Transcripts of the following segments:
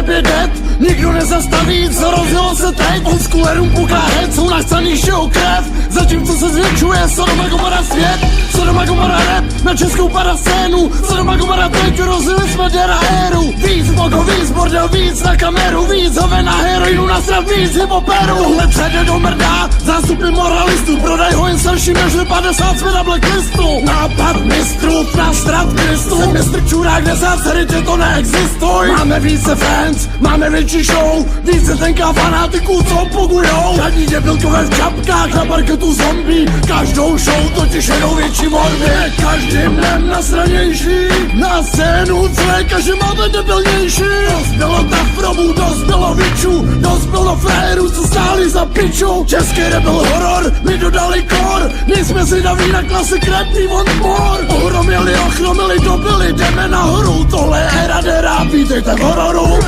rap je dead, nikdo nezastaví, co rozjelo se teď. On s kulerům puká hec, u nás canějšího krev. Zatímco se zvětšuje Sodoma Gomora svět, Sodoma Gomora rap na českou parascénu. Sodoma Gomora teď rozjeli jsme děra éru. Víc mogo, víc bordel, víc na kameru, víc hove na heroinu, nasrat víc hipoperu. Tohle přede do mrdá, zástupy moralistů, prodaj ho jen starším než 50 jsme na blacklistu. Nápad mistrů, nasrat Kristu. Jsem mistr čurák, 10 heritě to neexistuj. Máme více fans, máme větší show, více tenká fanatiků, co pogujou. Žádní děbilkové v čapkách na parketu zombie, každou show totiž jedou větší morby. Každým dnem nasranější, na scénu cveka, že máme debilnější. Dost bylo tafrobů, dost bylo vičů, dost bylo frajerů, co stáli za piču. Český rap byl horor, my dodali kor, nejsme si daví na klasik rap, we want more. Ohromili, ochromili, dobili, jdeme nahoru, tohle je era dera, vítejte v hororu.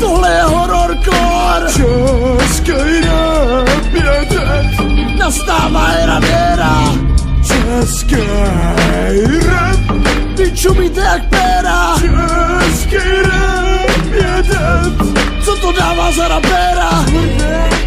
Tohle je hororcore. Český rap je dead, nastává era dera. český rap, Vy čumíte jak péra, český rap je dead. co to dává za rapéra?